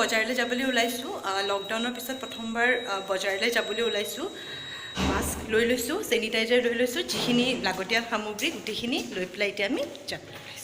বজাৰলৈ যাবলৈ ওলাইছোঁ লকডাউনৰ পিছত প্ৰথমবাৰ বজাৰলৈ যাবলৈ ওলাইছোঁ মাস্ক লৈ লৈছোঁ চেনিটাইজাৰ লৈ লৈছোঁ যিখিনি লাগতিয়াল সামগ্ৰী গোটেইখিনি লৈ পেলাই এতিয়া আমি যাবলৈ ওলাইছোঁ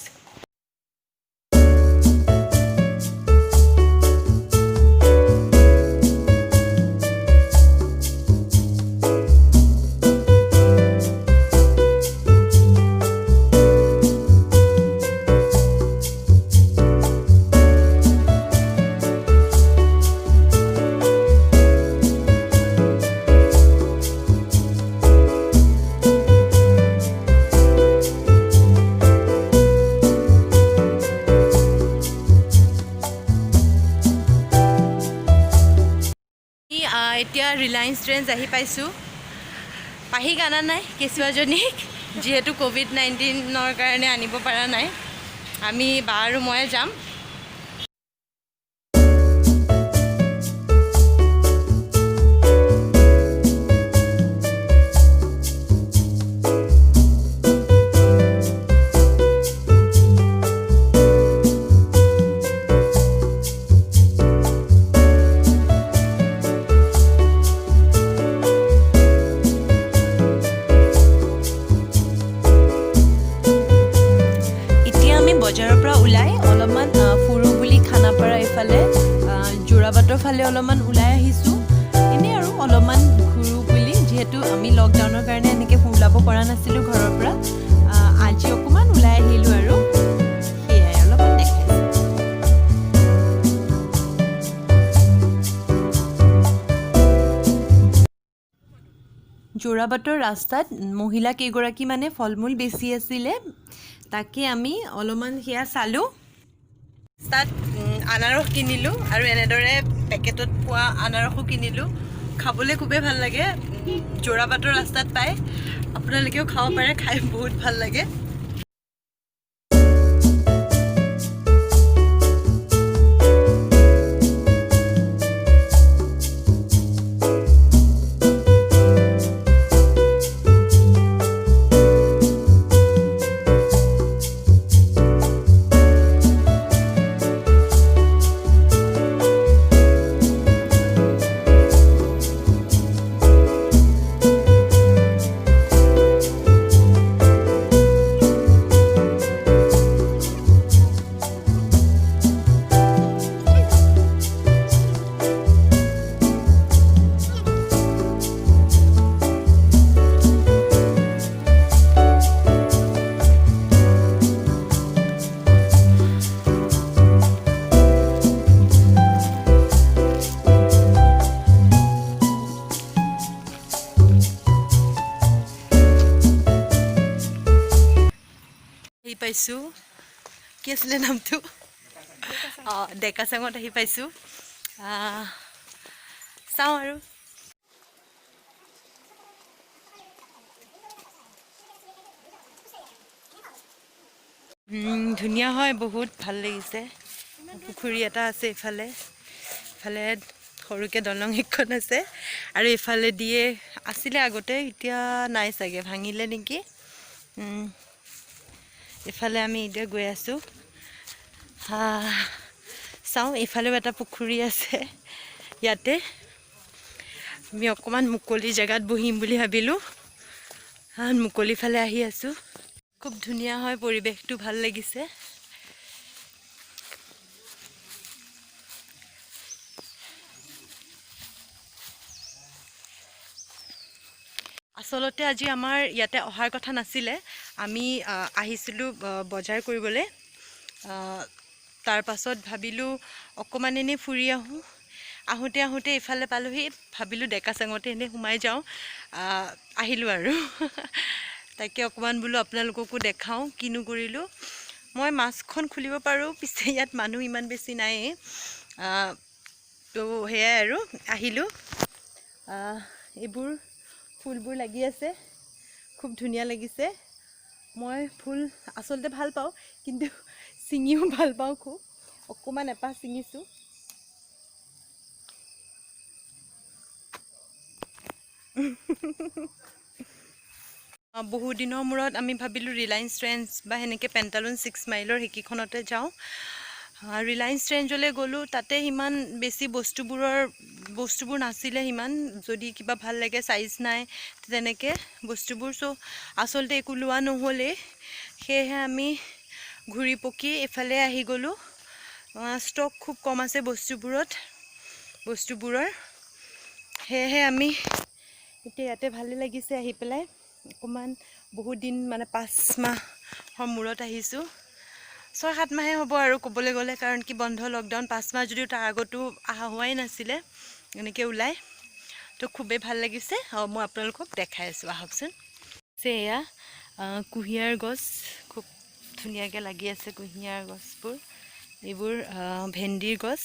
এতিয়া ৰিলায়েন্স ট্ৰেণ্ডছ আহি পাইছোঁ পাহিক আনা নাই কেঁচুৱাজনীক যিহেতু COVID-19ৰ কাৰণে আনিব পৰা নাই আমি বা আৰু মই যাম বজাৰৰ পৰা ওলাই অলপমান ফুৰো বুলি খানাপাৰা ইফালে জোৰাবাটৰ ফালে অলপমান ওলাই আহিছোঁ এনেই আৰু অলপমান ঘূৰো বুলি যিহেতু আমি লকডাউনৰ কাৰণে এনেকৈ ওলাব পৰা নাছিলোঁ ঘৰৰ পৰা আজি অকণমান ওলাই আহিলোঁ আৰু সেয়াই অলপমান দেখাইছোঁ জোৰাবাটৰ ৰাস্তাত মহিলা কেইগৰাকী মানে ফল মূল বেচি আছিলে তাকে আমি অলপমান সেয়া চালোঁ তাত আনাৰস কিনিলোঁ আৰু এনেদৰে পেকেটত পোৱা আনাৰসো কিনিলোঁ খাবলৈ খুবেই ভাল লাগে জোৰাবাটৰ ৰাস্তাত পায় আপোনালোকেও খাব পাৰে খাই বহুত ভাল লাগে পাইছোঁ কি আছিলে নামটো ডেকাচাঙত আহি পাইছোঁ চাওঁ আৰু ধুনীয়া হয় বহুত ভাল লাগিছে পুখুৰী এটা আছে ইফালে সৰুকৈ দলং এখন আছে আৰু ইফালে দিয়ে আছিলে আগতে এতিয়া নাই চাগে ভাঙিলে নেকি ইফালে আমি এতিয়া গৈ আছোঁ চাওঁ ইফালেও এটা পুখুৰী আছে ইয়াতে আমি অকণমান মুকলি জেগাত বহিম বুলি ভাবিলোঁ মুকলি ফালে আহি আছোঁ খুব ধুনীয়া হয় পৰিৱেশটো ভাল লাগিছে আচলতে আজি আমাৰ ইয়াতে অহাৰ কথা নাছিলে আমি আহিছিলোঁ বজাৰ কৰিবলৈ তাৰ পাছত ভাবিলোঁ অকণমান এনেই ফুৰি আহোঁতে ইফালে পালোহি ভাবিলোঁ ডেকাচাঙতে এনেই সোমাই যাওঁ আহিলোঁ আৰু তাকে অকণমান বোলো আপোনালোককো দেখাওঁ কিনো কৰিলোঁ মই মাছখন খুলিব পাৰোঁ পিছে ইয়াত মানুহ ইমান বেছি নায়েই তো সেয়াই আৰু আহিলোঁ এইবোৰ ফুলবোৰ লাগি আছে খুব ধুনীয়া লাগিছে মই ফুল আচলতে ভাল পাওঁ কিন্তু ছিঙিও ভাল পাওঁ খুব অকণমান এপাহ ছিঙিছোঁ বহু দিনৰ মূৰত আমি ভাবিলোঁ ৰিলায়েন্স ট্ৰেণ্ডছ বা সেনেকৈ পেণ্টালুন 6 মাইলৰ সেইকেইখনতে যাওঁ ৰিলায়েন্স ট্ৰেণ্ডলৈ গ'লোঁ, তাতে সিমান বেছি বস্তুবোৰ নাছিলে সিমান, যদি কিবা ভাল লাগে চাইজ নাই তেনেকৈ বস্তুবোৰ, চ' আচলতে একো লোৱা নহ'লেই, সেয়েহে আমি ঘূৰি পকি এইফালে আহি গ'লোঁ। ষ্টক খুব কম আছে বস্তুবোৰৰ, সেয়েহে আমি এতিয়া ইয়াতে ভালেই লাগিছে আহি পেলাই। অকণমান বহুত দিন মানে 5 মাহৰ মূৰত আহিছোঁ, 6-7 মাহে হ'ব আৰু ক'বলৈ গ'লে, কাৰণ কি বন্ধ লকডাউন 5 মাহ যদিও তাৰ আগতো অহা হোৱাই নাছিলে এনেকৈ ওলাই। তো খুবেই ভাল লাগিছে। মই আপোনালোকক দেখাই আছোঁ, আহকচোন। এয়া কুঁহিয়াৰ গছ খুব ধুনীয়াকৈ লাগি আছে। কুঁহিয়াৰ গছবোৰ, এইবোৰ ভেন্দিৰ গছ,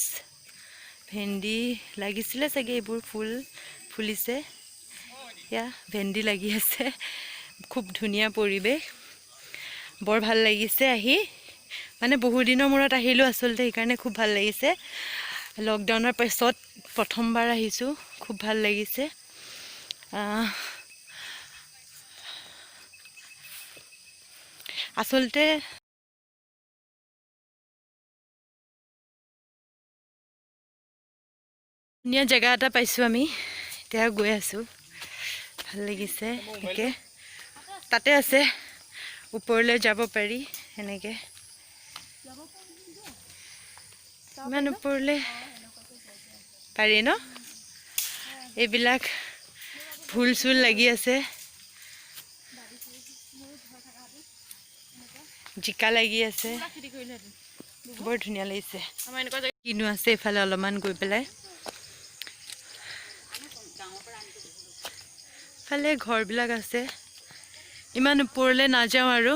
ভেন্দি লাগিছিলে চাগে, এইবোৰ ফুলিছে। এয়া ভেন্দি লাগি আছে, খুব ধুনীয়া পৰিৱেশ, বৰ ভাল লাগিছে আহি, মানে বহুত দিনৰ মূৰত আহিলোঁ আচলতে, সেইকাৰণে খুব ভাল লাগিছে। লকডাউনৰ পাছত প্ৰথমবাৰ আহিছোঁ, খুব ভাল লাগিছে। আচলতে ধুনীয়া জেগা এটা পাইছোঁ আমি, এতিয়া গৈ আছোঁ, ভাল লাগিছে। একে তাতে আছে, ওপৰলৈ যাব পাৰি, সেনেকৈ ইমান ওপৰলৈ পাৰি ন। এইবিলাক ফুল চুল লাগি আছে, জিকা লাগি আছে, বৰ ধুনীয়া লাগিছে। কিনো আছে এইফালে অলপমান গৈ পেলাই, ইফালে ঘৰবিলাক আছে, ইমান ওপৰলৈ নাযাওঁ আৰু।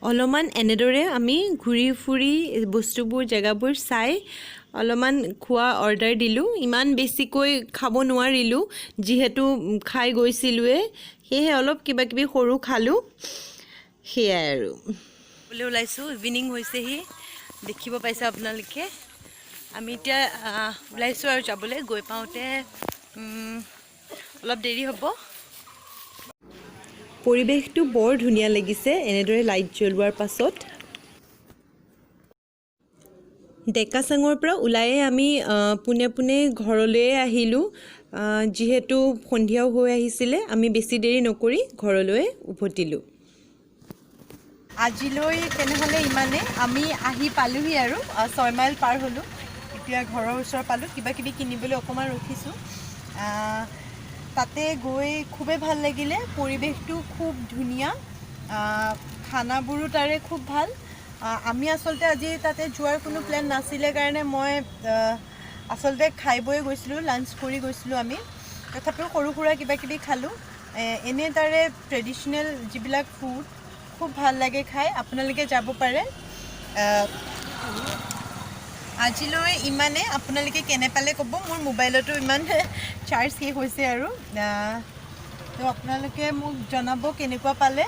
অলপমান এনেদৰে আমি ঘূৰি ফুৰি বস্তুবোৰ জেগাবোৰ চাই অলপমান খোৱা অৰ্ডাৰ দিলোঁ। ইমান বেছিকৈ খাব নোৱাৰিলোঁ, যিহেতু খাই গৈছিলোঁৱে, সেয়েহে অলপ কিবা কিবি সৰু খালোঁ, সেয়াই আৰু। ওলাইছোঁ, ইভিনিং হৈছেহি, দেখিব পাইছে আপোনালোকে। আমি এতিয়া ওলাইছোঁ আৰু যাবলৈ, গৈ পাওঁতে অলপ দেৰি হ'ব। পৰিৱেশটো বৰ ধুনীয়া লাগিছে এনেদৰে লাইট জ্বলোৱাৰ পাছত। ডেকাচাঙৰ পৰা ওলায়ে আমি পোনে পোনে ঘৰলৈয়ে আহিলোঁ, যিহেতু সন্ধিয়াও হৈ আহিছিলে। আমি বেছি দেৰি নকৰি ঘৰলৈ উভতিলোঁ। আজিলৈ তেনেহ'লে ইমানে, আমি আহি পালোহি আৰু 6 মাইল পাৰ হ'লোঁ, এতিয়া ঘৰৰ ওচৰ পালোঁ। কিবা কিবি কিনিবলৈ অকণমান ৰখিছোঁ। তাতে গৈ খুবেই ভাল লাগিলে, পৰিৱেশটো খুব ধুনীয়া, খানাবোৰো তাৰে খুব ভাল। আমি আচলতে আজি তাতে যোৱাৰ কোনো প্লেন নাছিলে কাৰণে মই আচলতে খাই বৈ গৈছিলোঁ, লাঞ্চ কৰি গৈছিলোঁ আমি। তথাপিও সৰু সুৰা কিবা কিবি খালোঁ। এনে তাৰে ট্ৰেডিশ্যনেল যিবিলাক ফুড খুব ভাল লাগে খাই, আপোনালোকে যাব পাৰে। আজিলৈ ইমানে, আপোনালোকে কেনে পালে ক'ব। মোৰ মোবাইলতো ইমান চাৰ্জ শেষ হৈছে আৰু, তো আপোনালোকে মোক জনাব কেনেকুৱা পালে।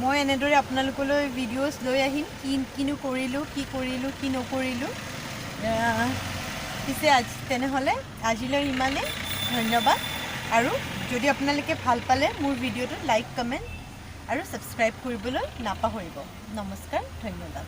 মই এনেদৰে আপোনালোকলৈ ভিডিঅ'জ লৈ আহিম, কিনো কৰিলোঁ, কি নকৰিলোঁ। পিছে তেনেহ'লে আজিলৈ ইমানেই, ধন্যবাদ। আৰু যদি আপোনালোকে ভাল পালে মোৰ ভিডিঅ'টো লাইক, কমেণ্ট আৰু ছাবস্ক্ৰাইব কৰিবলৈ নাপাহৰিব। নমস্কাৰ, ধন্যবাদ।